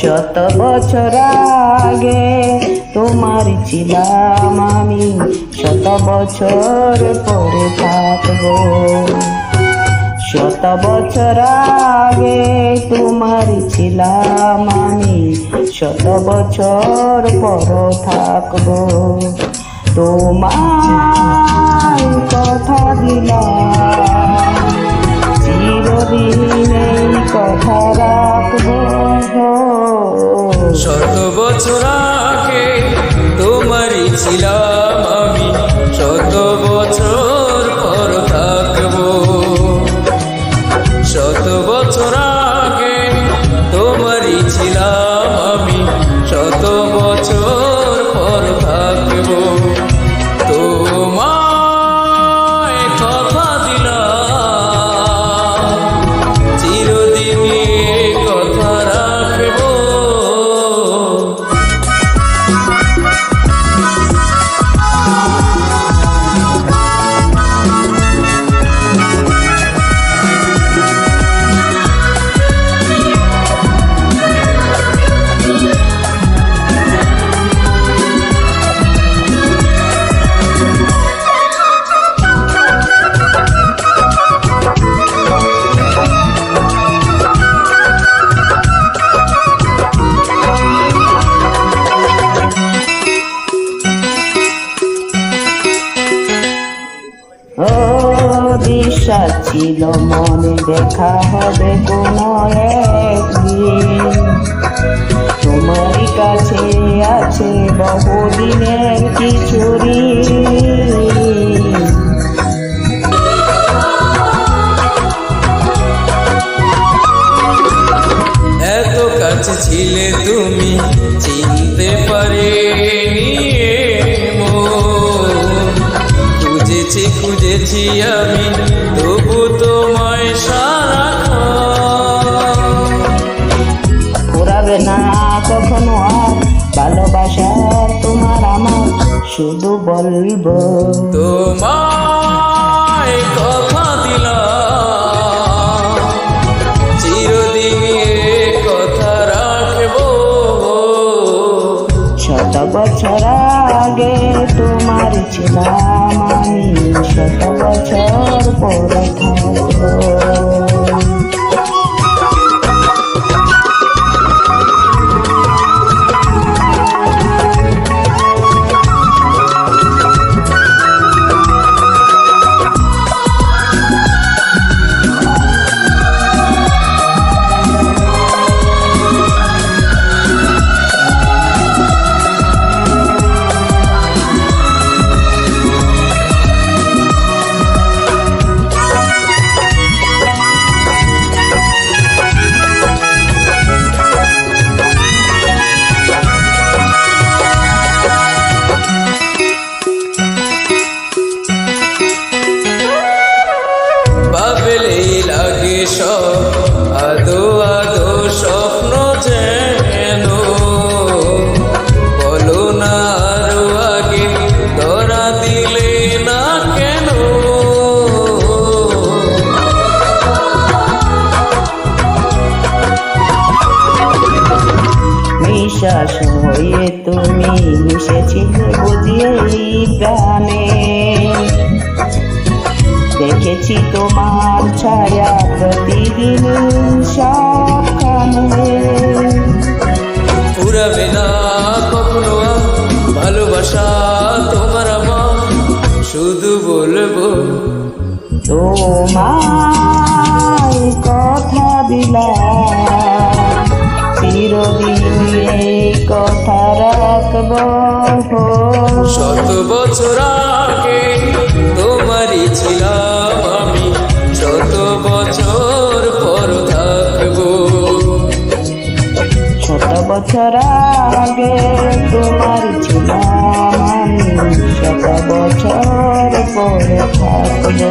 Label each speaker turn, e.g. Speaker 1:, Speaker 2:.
Speaker 1: শত বছর আগে তোমার ছিলাম আমি, শত বছর পরে থাকবো। শত বছর আগে তোমার ছিলাম আমি, শত বছর পর থাকবো। তোমার কথা দিলাম চিরদিন এই কথা রাখবো।
Speaker 2: শত বছর আগে তোমারই ছিলাম আমি, শত বছর পর থাকবো। শত বছর আগে তোমারই ছিলাম আমি, শত বছর পর থাকবো। তোমায় কথা দিলাম চিরদিন কথা রাখবো।
Speaker 1: ও বিশ্বাস ছিল মনে দেখা হবে কোনো একদিন, তোমারই কাছে আছে বহুদিনের কিছু ঋণ।
Speaker 2: এত কাছে ছিলে তুমি চিনতে পারিনি খুঁজেছি আমি তবু তোমায় সারাক্ষণ।
Speaker 1: ফুরাবে না কখনো আর ভালোবাসার তোমার আমার, শুধু বলবো
Speaker 2: তোমায় কথা দিলাম চিরদিন কথা রাখবো।
Speaker 1: শত বছর আগে তোমার ছিলাম আমি, শত বছর পরে থাকবো।
Speaker 2: ভাবলেই লাগে সব আদো আদো স্বপ্ন যেন, বলো না আরো আগে ধরা দিলে না কেন।
Speaker 1: নিঃশ্বাস হয়ে তুমি মিশেছিলে বুঝিয়ে প্রাণে, দেখেছি তোমার ছায়া প্রতিদিন সবখানে।
Speaker 2: পুরাবে না কখনো ভালোবাসা তোমার আমার, শুধু বলবো
Speaker 1: তোমায় কথা দিলাম চিরদিন এই কথা রাখবো।
Speaker 2: শত বছর আগে তোমারই ছিলাম আমি, শত বছর পর থাকবো।
Speaker 1: শত বছর আগে তোমার ছিলাম আমি, শত বছর পরে থাকবো।